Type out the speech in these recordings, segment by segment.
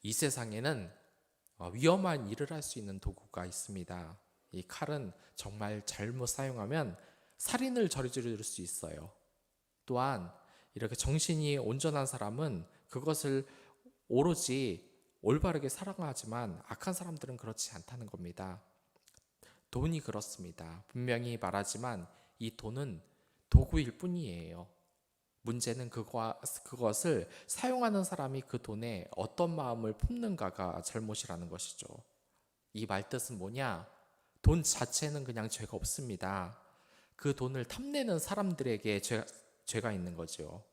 이 세상에는 위험한 일을 할 수 있는 도구가 있습니다. 이 칼은 정말 잘못 사용하면 살인을 저지를 수 있어요. 또한 이렇게 정신이 온전한 사람은 그것을 오로지 올바르게 사랑하지만 악한 사람들은 그렇지 않다는 겁니다. 돈이 그렇습니다. 분명히 말하지만 이 돈은 도구일 뿐이에요. 문제는 그것을 사용하는 사람이 그 돈에 어떤 마음을 품는가가 잘못이라는 것이죠. 이 말뜻은 뭐냐? 돈 자체는 그냥 죄가 없습니다. 그 돈을 탐내는 사람들에게 죄가 있는 거죠.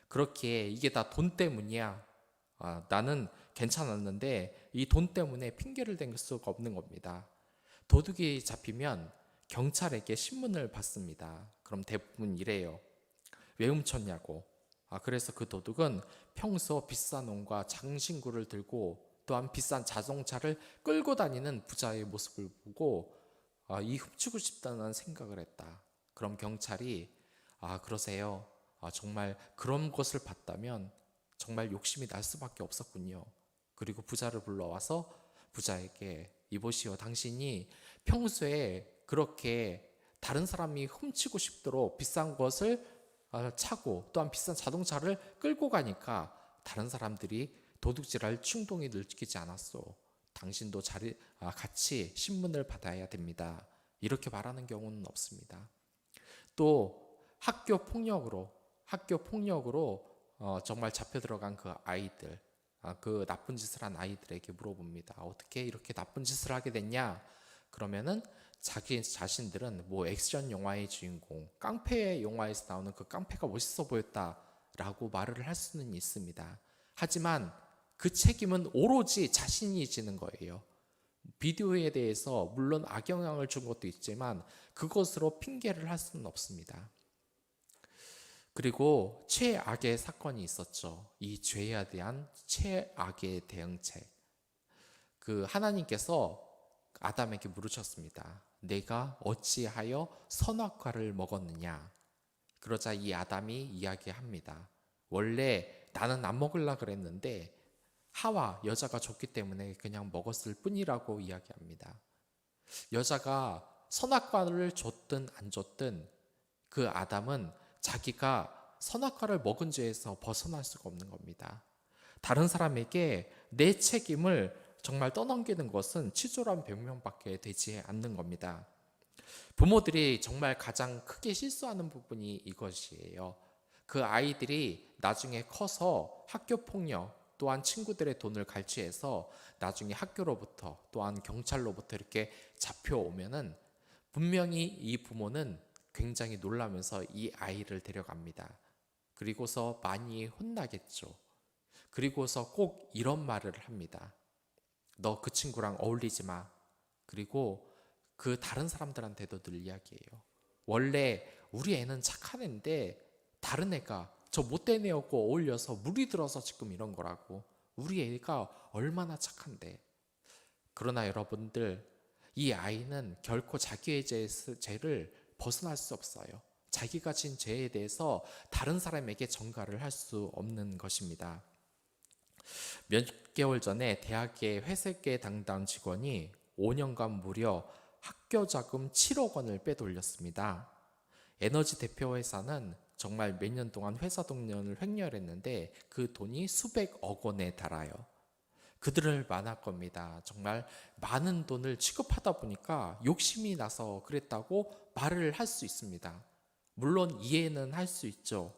그렇게 이게 다 돈 때문이야. 나는 괜찮았는데 이 돈 때문에 핑계를 댈 수가 없는 겁니다. 도둑이 잡히면 경찰에게 신문을 받습니다. 그럼 대부분 이래요. 왜 훔쳤냐고. 그래서 그 도둑은 평소 비싼 옷과 장신구를 들고 또한 비싼 자동차를 끌고 다니는 부자의 모습을 보고 이 훔치고 싶다는 생각을 했다. 그럼 경찰이 그러세요. 정말 그런 것을 봤다면 정말 욕심이 날 수밖에 없었군요. 그리고 부자를 불러와서 부자에게 이보시오. 당신이 평소에 그렇게 다른 사람이 훔치고 싶도록 비싼 것을 차고 또한 비싼 자동차를 끌고 가니까 다른 사람들이 도둑질할 충동이 느끼지 않았어. 당신도 같이 신문을 받아야 됩니다. 이렇게 말하는 경우는 없습니다. 또 학교 폭력으로 정말 잡혀 들어간 그 아이들, 그 나쁜 짓을 한 아이들에게 물어봅니다. 어떻게 이렇게 나쁜 짓을 하게 됐냐? 그러면은 자기 자신들은 뭐 액션 영화의 주인공, 깡패 영화에서 나오는 그 깡패가 멋있어 보였다라고 말을 할 수는 있습니다. 하지만 그 책임은 오로지 자신이 지는 거예요. 비디오에 대해서 물론 악영향을 준 것도 있지만 그것으로 핑계를 할 수는 없습니다. 그리고 최악의 사건이 있었죠. 이 죄에 대한 최악의 대응책. 그 하나님께서 아담에게 물으셨습니다. 내가 어찌하여 선악과를 먹었느냐? 그러자 이 아담이 이야기합니다. 원래 나는 안 먹으려 그랬는데 하와 여자가 줬기 때문에 그냥 먹었을 뿐이라고 이야기합니다. 여자가 선악과를 줬든 안 줬든 그 아담은 자기가 선악과를 먹은 죄에서 벗어날 수가 없는 겁니다. 다른 사람에게 내 책임을 정말 떠넘기는 것은 치졸한 변명밖에 되지 않는 겁니다. 부모들이 정말 가장 크게 실수하는 부분이 이것이에요. 그 아이들이 나중에 커서 학교 폭력 또한 친구들의 돈을 갈취해서 나중에 학교로부터 또한 경찰로부터 이렇게 잡혀오면은 분명히 이 부모는 굉장히 놀라면서 이 아이를 데려갑니다. 그리고서 많이 혼나겠죠. 그리고서 꼭 이런 말을 합니다. 너 그 친구랑 어울리지 마. 그리고 그 다른 사람들한테도 늘 이야기해요. 원래 우리 애는 착한 애인데 다른 애가 저 못된 애하고 어울려서 물이 들어서 지금 이런 거라고. 우리 애가 얼마나 착한데. 그러나 여러분들, 이 아이는 결코 자기의 죄를 벗어날 수 없어요. 자기가 진 죄에 대해서 다른 사람에게 전가를 할 수 없는 것입니다. 몇 개월 전에 대학의 회계계 담당 직원이 5년간 무려 학교 자금 7억 원을 빼돌렸습니다. 에너지 대표 회사는 정말 몇 년 동안 회사 동료를 횡령했는데 그 돈이 수백억 원에 달아요. 그들을 만날 겁니다. 정말 많은 돈을 취급하다 보니까 욕심이 나서 그랬다고 말을 할 수 있습니다. 물론 이해는 할 수 있죠.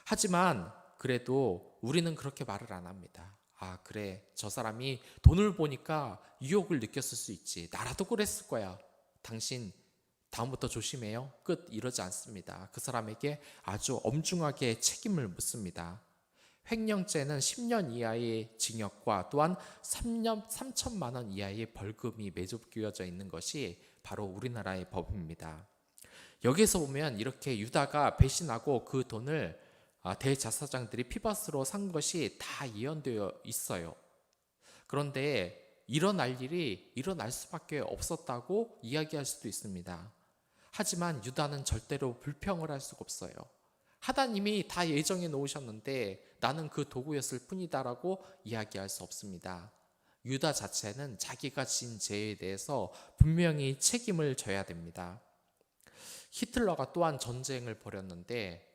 하지만 그래도 우리는 그렇게 말을 안 합니다. 그래. 저 사람이 돈을 보니까 유혹을 느꼈을 수 있지. 나라도 그랬을 거야. 당신 다음부터 조심해요. 끝. 이러지 않습니다. 그 사람에게 아주 엄중하게 책임을 묻습니다. 횡령죄는 10년 이하의 징역과 또한 3천만 원 이하의 벌금이 매겨져 있는 것이 바로 우리나라의 법입니다. 여기서 보면 이렇게 유다가 배신하고 그 돈을 대제사장들이 피밭으로 산 것이 다 예언되어 있어요. 그런데 일어날 일이 일어날 수밖에 없었다고 이야기할 수도 있습니다. 하지만 유다는 절대로 불평을 할 수가 없어요. 하나님이 다 예정해 놓으셨는데 나는 그 도구였을 뿐이다라고 이야기할 수 없습니다. 유다 자체는 자기가 진 죄에 대해서 분명히 책임을 져야 됩니다. 히틀러가 또한 전쟁을 벌였는데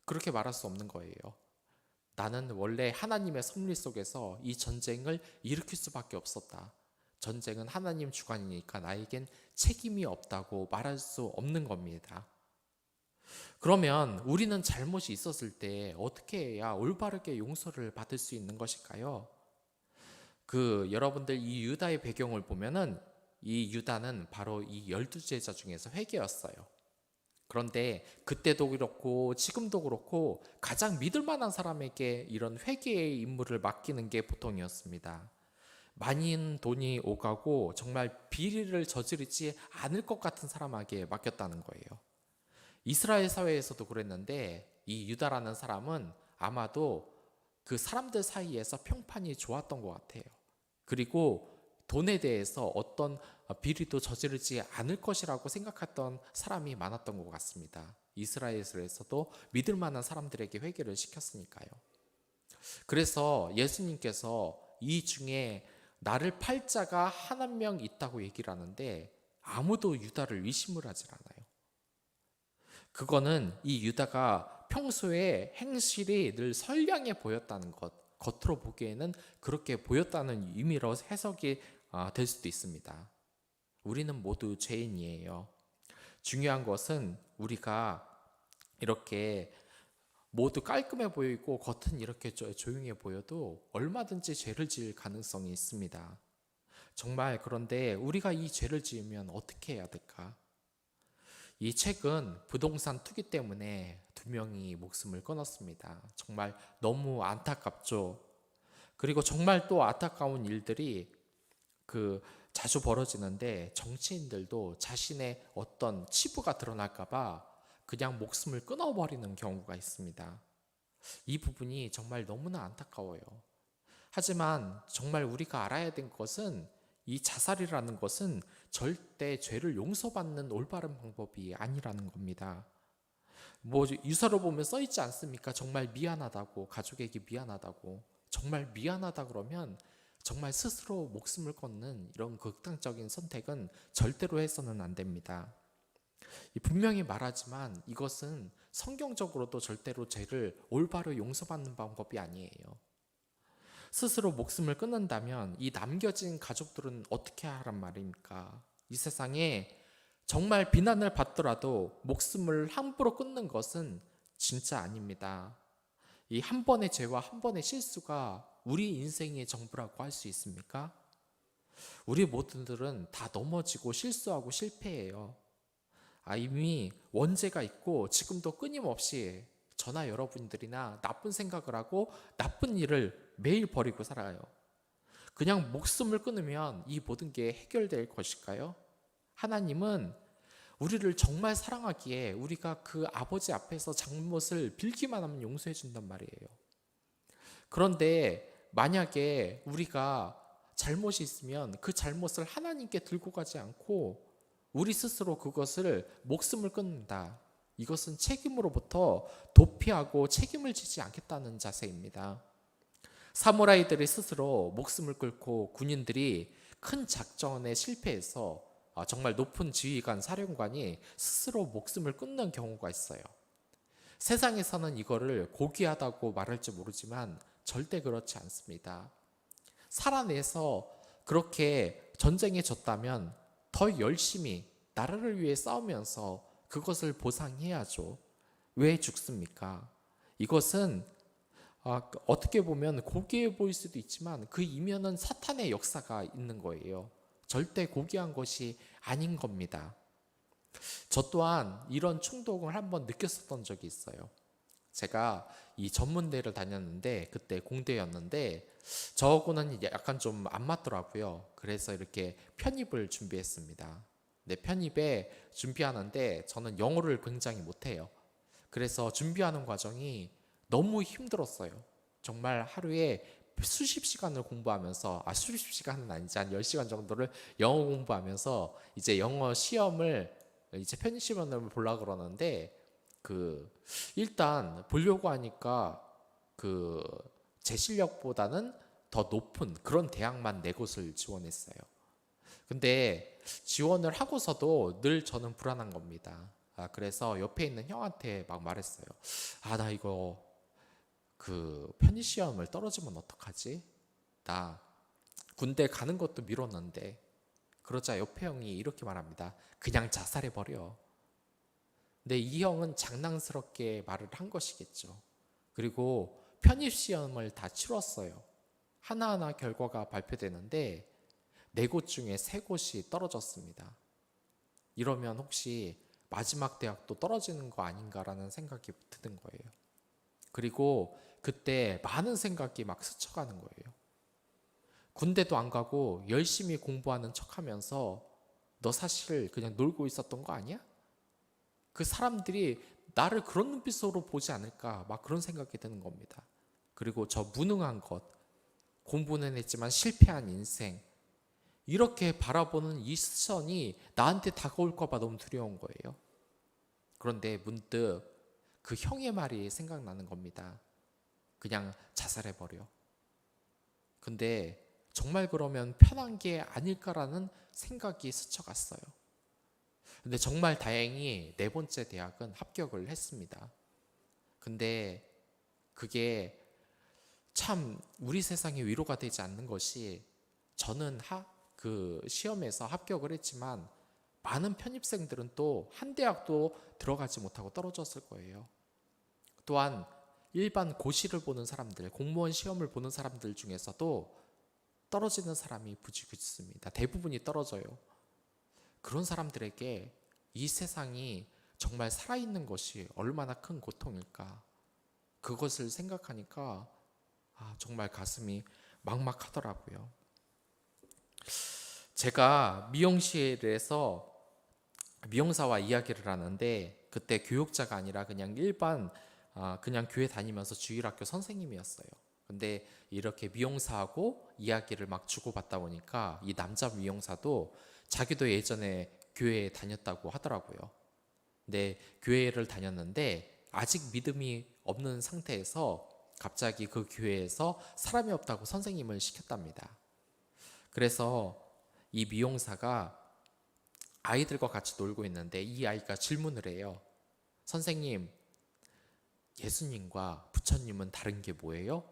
그렇게 말할 수 없는 거예요. 나는 원래 하나님의 섭리 속에서 이 전쟁을 일으킬 수밖에 없었다. 전쟁은 하나님 주관이니까 나에겐 책임이 없다고 말할 수 없는 겁니다. 그러면 우리는 잘못이 있었을 때 어떻게 해야 올바르게 용서를 받을 수 있는 것일까요? 여러분들 이 유다의 배경을 보면은 이 유다는 바로 이 12제자 중에서 회개였어요. 그런데 그때도 그렇고 지금도 그렇고 가장 믿을 만한 사람에게 이런 회개의 임무를 맡기는 게 보통이었습니다. 많은 돈이 오가고 정말 비리를 저지르지 않을 것 같은 사람에게 맡겼다는 거예요. 이스라엘 사회에서도 그랬는데 이 유다라는 사람은 아마도 그 사람들 사이에서 평판이 좋았던 것 같아요. 그리고 돈에 대해서 어떤 비리도 저지르지 않을 것이라고 생각했던 사람이 많았던 것 같습니다. 이스라엘에서도 믿을 만한 사람들에게 회개를 시켰으니까요. 그래서 예수님께서 이 중에 나를 팔 자가 한 명 있다고 얘기를 하는데 아무도 유다를 의심을 하질 않아요. 그거는 이 유다가 평소에 행실이 늘 선량해 보였다는 것, 겉으로 보기에는 그렇게 보였다는 의미로 해석이 될 수도 있습니다. 우리는 모두 죄인이에요. 중요한 것은 우리가 이렇게 모두 깔끔해 보이고 겉은 이렇게 조용해 보여도 얼마든지 죄를 지을 가능성이 있습니다. 정말 그런데 우리가 이 죄를 지으면 어떻게 해야 될까? 이 책은 부동산 투기 때문에 2명이 목숨을 끊었습니다. 정말 너무 안타깝죠. 그리고 정말 또 안타까운 일들이 자주 벌어지는데 정치인들도 자신의 어떤 치부가 드러날까봐 그냥 목숨을 끊어버리는 경우가 있습니다. 이 부분이 정말 너무나 안타까워요. 하지만 정말 우리가 알아야 될 것은 이 자살이라는 것은 절대 죄를 용서받는 올바른 방법이 아니라는 겁니다. 유서를 보면 써 있지 않습니까? 정말 미안하다고, 가족에게 미안하다고. 정말 미안하다 그러면 정말 스스로 목숨을 끊는 이런 극단적인 선택은 절대로 해서는 안 됩니다. 분명히 말하지만 이것은 성경적으로도 절대로 죄를 올바로 용서받는 방법이 아니에요. 스스로 목숨을 끊는다면 이 남겨진 가족들은 어떻게 하란 말입니까? 이 세상에 정말 비난을 받더라도 목숨을 함부로 끊는 것은 진짜 아닙니다. 이 한 번의 죄와 한 번의 실수가 우리 인생의 전부라고 할 수 있습니까? 우리 모두들은 다 넘어지고 실수하고 실패해요. 이미 원죄가 있고 지금도 끊임없이 저나 여러분들이나 나쁜 생각을 하고 나쁜 일을 매일 벌이고 살아요. 그냥 목숨을 끊으면 이 모든 게 해결될 것일까요? 하나님은 우리를 정말 사랑하기에 우리가 그 아버지 앞에서 잘못을 빌기만 하면 용서해 준단 말이에요. 그런데 만약에 우리가 잘못이 있으면 그 잘못을 하나님께 들고 가지 않고 우리 스스로 그것을 목숨을 끊는다. 이것은 책임으로부터 도피하고 책임을 지지 않겠다는 자세입니다. 사무라이들이 스스로 목숨을 끊고 군인들이 큰 작전에 실패해서 정말 높은 지휘관 사령관이 스스로 목숨을 끊는 경우가 있어요. 세상에서는 이거를 고귀하다고 말할지 모르지만 절대 그렇지 않습니다. 살아내서 그렇게 전쟁에 졌다면 더 열심히 나라를 위해 싸우면서 그것을 보상해야죠. 왜 죽습니까? 이것은 어떻게 보면 고귀해 보일 수도 있지만 그 이면은 사탄의 역사가 있는 거예요. 절대 고귀한 것이 아닌 겁니다. 저 또한 이런 충동을 한번 느꼈었던 적이 있어요. 제가 이 전문대를 다녔는데 그때 공대였는데 저하고는 약간 좀 안 맞더라고요. 그래서 이렇게 편입을 준비했습니다. 편입에 준비하는데 저는 영어를 굉장히 못해요. 그래서 준비하는 과정이 너무 힘들었어요. 정말 하루에 수십 시간을 공부하면서 수십 시간은 아니지 한 10시간 정도를 영어 공부하면서 이제 영어 시험을 이제 편입 시험을 보려고 그러는데 그 일단 보려고 하니까 그 제 실력보다는 더 높은 그런 대학만 네 곳을 지원했어요. 근데 지원을 하고서도 늘 저는 불안한 겁니다. 그래서 옆에 있는 형한테 막 말했어요. 나 이거 그 편입 시험을 떨어지면 어떡하지? 나 군대 가는 것도 미뤘는데. 그러자 옆에 형이 이렇게 말합니다. 그냥 자살해버려. 근데 이 형은 장난스럽게 말을 한 것이겠죠. 그리고 편입 시험을 다 치렀어요. 하나하나 결과가 발표되는데 네 곳 중에 세 곳이 떨어졌습니다. 이러면 혹시 마지막 대학도 떨어지는 거 아닌가라는 생각이 드는 거예요. 그리고 그때 많은 생각이 막 스쳐가는 거예요. 군대도 안 가고 열심히 공부하는 척하면서 너 사실 그냥 놀고 있었던 거 아니야? 그 사람들이 나를 그런 눈빛으로 보지 않을까 막 그런 생각이 드는 겁니다. 그리고 저 무능한 것, 공부는 했지만 실패한 인생, 이렇게 바라보는 이 시선이 나한테 다가올까 봐 너무 두려운 거예요. 그런데 문득 그 형의 말이 생각나는 겁니다. 그냥 자살해버려. 근데 정말 그러면 편한 게 아닐까라는 생각이 스쳐갔어요. 근데 정말 다행히 네 번째 대학은 합격을 했습니다. 근데 그게 참 우리 세상에 위로가 되지 않는 것이 저는 그 시험에서 합격을 했지만 많은 편입생들은 또 한 대학도 들어가지 못하고 떨어졌을 거예요. 또한 일반 고시를 보는 사람들, 공무원 시험을 보는 사람들 중에서도 떨어지는 사람이 부지기 있습니다. 대부분이 떨어져요. 그런 사람들에게 이 세상이 정말 살아있는 것이 얼마나 큰 고통일까. 그것을 생각하니까 정말 가슴이 막막하더라고요. 제가 미용실에서 미용사와 이야기를 하는데 그때 교육자가 아니라 그냥 일반 그냥 교회 다니면서 주일학교 선생님이었어요. 근데 이렇게 미용사하고 이야기를 막 주고받다 보니까 이 남자 미용사도 자기도 예전에 교회에 다녔다고 하더라고요. 근데 교회를 다녔는데 아직 믿음이 없는 상태에서 갑자기 그 교회에서 사람이 없다고 선생님을 시켰답니다. 그래서 이 미용사가 아이들과 같이 놀고 있는데 이 아이가 질문을 해요. 선생님, 예수님과 부처님은 다른 게 뭐예요?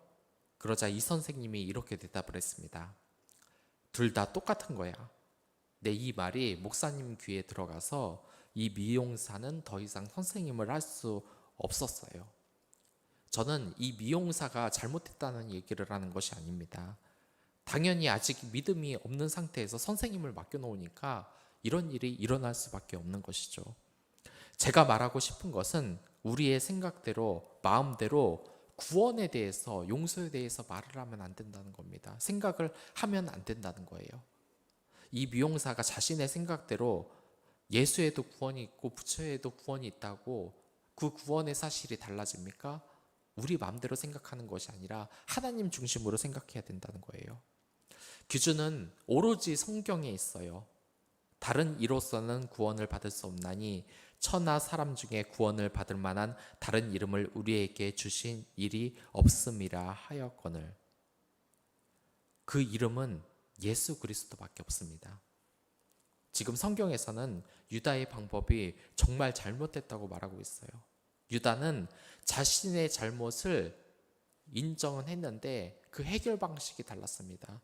그러자 이 선생님이 이렇게 대답을 했습니다. 둘 다 똑같은 거야. 네, 이 말이 목사님 귀에 들어가서 이 미용사는 더 이상 선생님을 할 수 없었어요. 저는 이 미용사가 잘못했다는 얘기를 하는 것이 아닙니다. 당연히 아직 믿음이 없는 상태에서 선생님을 맡겨놓으니까 이런 일이 일어날 수밖에 없는 것이죠. 제가 말하고 싶은 것은 우리의 생각대로, 마음대로 구원에 대해서, 용서에 대해서 말을 하면 안 된다는 겁니다. 생각을 하면 안 된다는 거예요. 이 미용사가 자신의 생각대로 예수에도 구원이 있고 부처에도 구원이 있다고 그 구원의 사실이 달라집니까? 우리 마음대로 생각하는 것이 아니라 하나님 중심으로 생각해야 된다는 거예요. 기준은 오로지 성경에 있어요. 다른 이로서는 구원을 받을 수 없나니 천하 사람 중에 구원을 받을 만한 다른 이름을 우리에게 주신 일이 없음이라 하였거늘. 그 이름은 예수 그리스도밖에 없습니다. 지금 성경에서는 유다의 방법이 정말 잘못됐다고 말하고 있어요. 유다는 자신의 잘못을 인정은 했는데 그 해결 방식이 달랐습니다.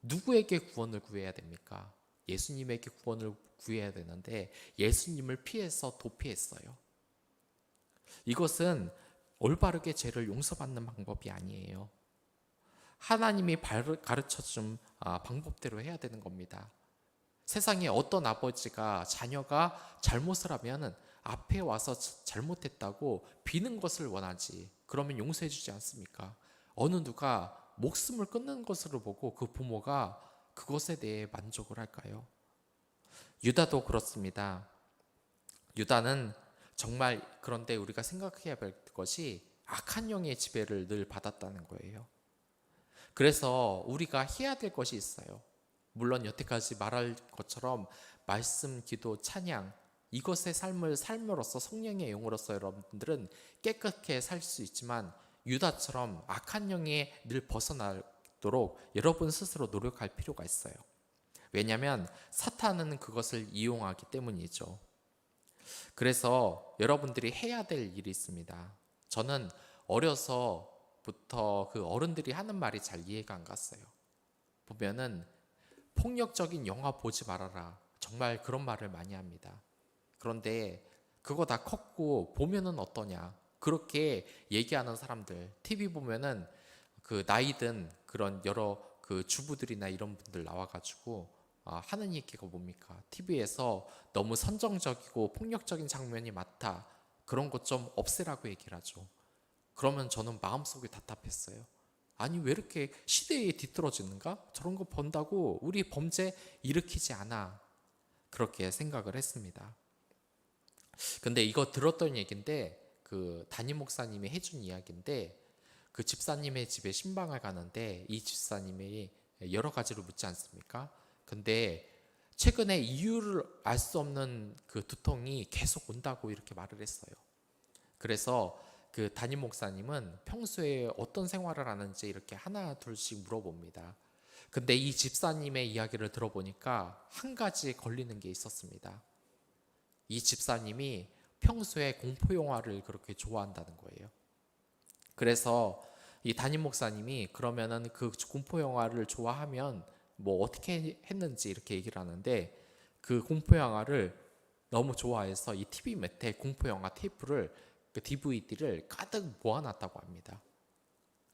누구에게 구원을 구해야 됩니까? 예수님에게 구원을 구해야 되는데 예수님을 피해서 도피했어요. 이것은 올바르게 죄를 용서받는 방법이 아니에요. 하나님이 가르쳐준 방법대로 해야 되는 겁니다. 세상에 어떤 아버지가 자녀가 잘못을 하면 앞에 와서 잘못했다고 비는 것을 원하지. 그러면 용서해 주지 않습니까? 어느 누가 목숨을 끊는 것으로 보고 그 부모가 그것에 대해 만족을 할까요? 유다도 그렇습니다. 유다는 정말 그런데 우리가 생각해야 할 것이 악한 영의 지배를 늘 받았다는 거예요. 그래서 우리가 해야 될 것이 있어요. 물론 여태까지 말할 것처럼 말씀, 기도, 찬양 이것의 삶을 삶으로써 성령의 영으로서 여러분들은 깨끗하게 살 수 있지만 유다처럼 악한 영에 늘 벗어나도록 여러분 스스로 노력할 필요가 있어요. 왜냐하면 사탄은 그것을 이용하기 때문이죠. 그래서 여러분들이 해야 될 일이 있습니다. 저는 어려서부터 그 어른들이 하는 말이 잘 이해가 안 갔어요. 보면은 폭력적인 영화 보지 말아라. 정말 그런 말을 많이 합니다. 그런데 그거 다 컸고 보면은 어떠냐. 그렇게 얘기하는 사람들, TV 보면은 그 나이든 그런 여러 그 주부들이나 이런 분들 나와가지고 하는 얘기가 뭡니까? TV에서 너무 선정적이고 폭력적인 장면이 많다. 그런 것 좀 없애라고 얘기를 하죠. 그러면 저는 마음속에 답답했어요. 아니 왜 이렇게 시대에 뒤떨어지는가? 저런 거 본다고 우리 범죄 일으키지 않아. 그렇게 생각을 했습니다. 근데 이거 들었던 얘기인데 그 담임 목사님이 해준 이야기인데 그 집사님의 집에 신방을 가는데 이 집사님이 여러 가지를 묻지 않습니까? 근데 최근에 이유를 알 수 없는 그 두통이 계속 온다고 이렇게 말을 했어요. 그래서 그 담임 목사님은 평소에 어떤 생활을 하는지 이렇게 하나 둘씩 물어봅니다. 근데 이 집사님의 이야기를 들어보니까 한 가지 걸리는 게 있었습니다. 이 집사님이 평소에 공포 영화를 그렇게 좋아한다는 거예요. 그래서 이 담임 목사님이 그러면은 그 공포 영화를 좋아하면 뭐 어떻게 했는지 이렇게 얘기를 하는데 그 공포 영화를 너무 좋아해서 이 TV 밑에 공포 영화 테이프를 그 DVD를 가득 모아놨다고 합니다.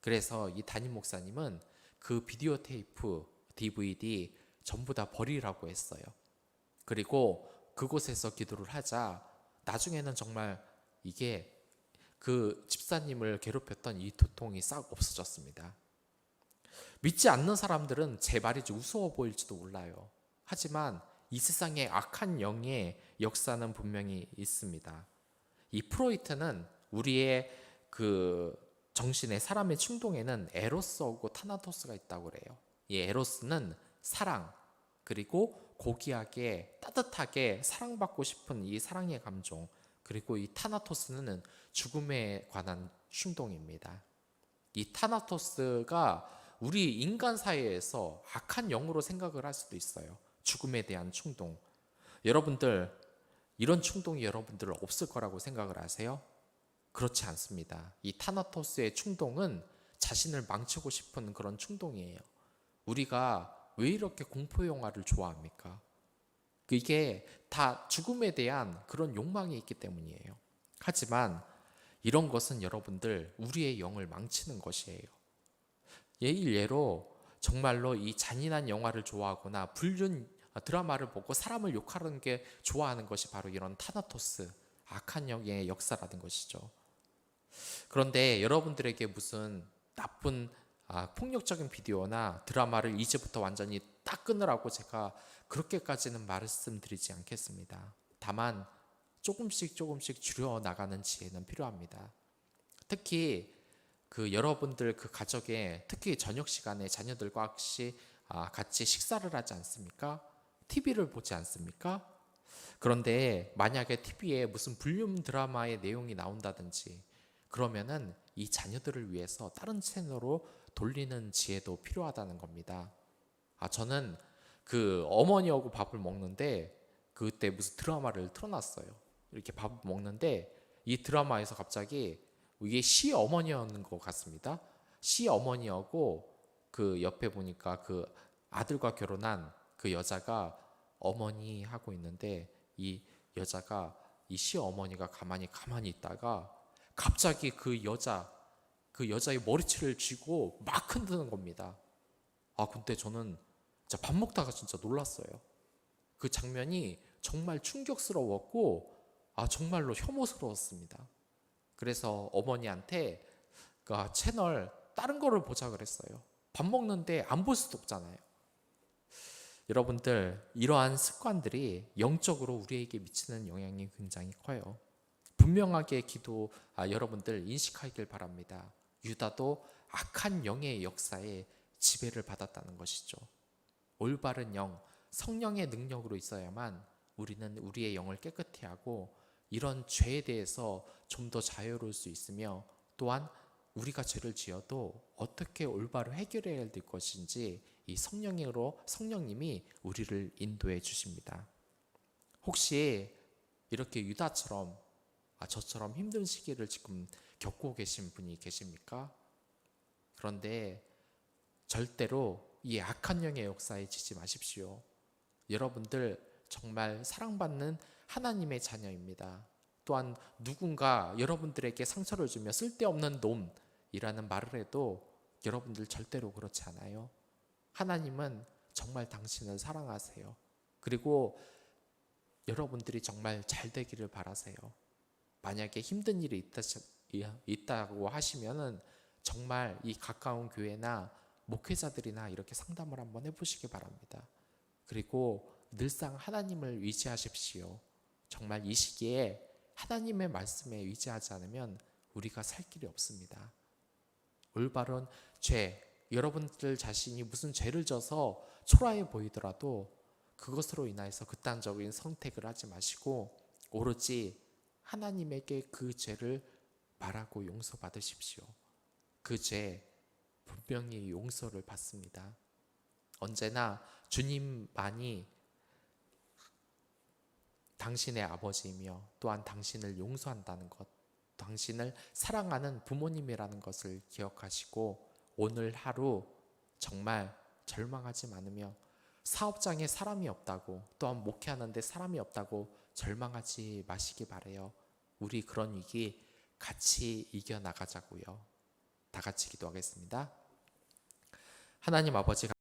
그래서 이 담임 목사님은 그 비디오 테이프, DVD 전부 다 버리라고 했어요. 그리고 그곳에서 기도를 하자 나중에는 정말 이게 그 집사님을 괴롭혔던 이 두통이 싹 없어졌습니다. 믿지 않는 사람들은 제 말이 우스워 보일지도 몰라요. 하지만 이 세상에 악한 영의 역사는 분명히 있습니다. 이 프로이트는 우리의 그 정신의 사람의 충동에는 에로스하고 타나토스가 있다고 그래요. 이 에로스는 사랑, 그리고 고귀하게 따뜻하게 사랑받고 싶은 이 사랑의 감정, 그리고 이 타나토스는 죽음에 관한 충동입니다. 이 타나토스가 우리 인간 사회에서 악한 영으로 생각을 할 수도 있어요. 죽음에 대한 충동. 여러분들 이런 충동이 여러분들 없을 거라고 생각을 하세요? 그렇지 않습니다. 이 타나토스의 충동은 자신을 망치고 싶은 그런 충동이에요. 우리가 왜 이렇게 공포 영화를 좋아합니까? 이게 다 죽음에 대한 그런 욕망이 있기 때문이에요. 하지만 이런 것은 여러분들 우리의 영을 망치는 것이에요. 예로 정말로 이 잔인한 영화를 좋아하거나 불륜 드라마를 보고 사람을 욕하는 게 좋아하는 것이 바로 이런 타나토스, 악한 영의 역사라는 것이죠. 그런데 여러분들에게 무슨 나쁜 폭력적인 비디오나 드라마를 이제부터 완전히 딱 끊으라고 제가 그렇게까지는 말씀드리지 않겠습니다. 다만 조금씩 줄여 나가는 지혜는 필요합니다. 특히 그 여러분들 그 가족에 특히 저녁 시간에 자녀들과 같이 식사를 하지 않습니까? TV를 보지 않습니까? 그런데 만약에 TV에 무슨 불륜 드라마의 내용이 나온다든지 그러면은 이 자녀들을 위해서 다른 채널로 돌리는 지혜도 필요하다는 겁니다. 저는 그 어머니하고 밥을 먹는데 그때 무슨 드라마를 틀어놨어요. 이렇게 밥을 먹는데 이 드라마에서 갑자기 이게 시어머니였는 것 같습니다. 시어머니하고 그 옆에 보니까 그 아들과 결혼한 그 여자가 어머니 하고 있는데 이 여자가 이 시어머니가 가만히 있다가 갑자기 그 여자의 머리채를 쥐고 막 흔드는 겁니다. 근데 저는 진짜 밥 먹다가 진짜 놀랐어요. 그 장면이 정말 충격스러웠고 정말로 혐오스러웠습니다. 그래서 어머니한테 그 채널 다른 거를 보자 그랬어요. 밥 먹는데 안 볼 수도 없잖아요. 여러분들 이러한 습관들이 영적으로 우리에게 미치는 영향이 굉장히 커요. 분명하게 여러분들 인식하길 바랍니다. 유다도 악한 영의 역사에 지배를 받았다는 것이죠. 올바른 영, 성령의 능력으로 있어야만 우리는 우리의 영을 깨끗히 하고 이런 죄에 대해서 좀 더 자유로울 수 있으며, 또한 우리가 죄를 지어도 어떻게 올바로 해결해야 될 것인지 이 성령님이 우리를 인도해 주십니다. 혹시 이렇게 유다처럼 저처럼 힘든 시기를 지금 겪고 계신 분이 계십니까? 그런데 절대로 이 악한 영의 역사에 지지 마십시오. 여러분들 정말 사랑받는 하나님의 자녀입니다. 또한 누군가 여러분들에게 상처를 주며 쓸데없는 놈이라는 말을 해도 여러분들 절대로 그렇지 않아요. 하나님은 정말 당신을 사랑하세요. 그리고 여러분들이 정말 잘 되기를 바라세요. 만약에 힘든 일이 있다고 하시면은 정말 이 가까운 교회나 목회자들이나 이렇게 상담을 한번 해보시기 바랍니다. 그리고 늘상 하나님을 의지하십시오. 정말 이 시기에 하나님의 말씀에 의지하지 않으면 우리가 살 길이 없습니다. 올바른 죄, 여러분들 자신이 무슨 죄를 져서 초라해 보이더라도 그것으로 인해서 극단적인 선택을 하지 마시고 오로지 하나님에게 그 죄를 말하고 용서받으십시오. 그 죄 분명히 용서를 받습니다. 언제나 주님만이 당신의 아버지이며 또한 당신을 용서한다는 것, 당신을 사랑하는 부모님이라는 것을 기억하시고 오늘 하루 정말 절망하지 않으며 사업장에 사람이 없다고, 또한 목회하는데 사람이 없다고 절망하지 마시기 바래요. 우리 그런 위기 같이 이겨나가자고요. 다 같이 기도하겠습니다. 하나님 아버지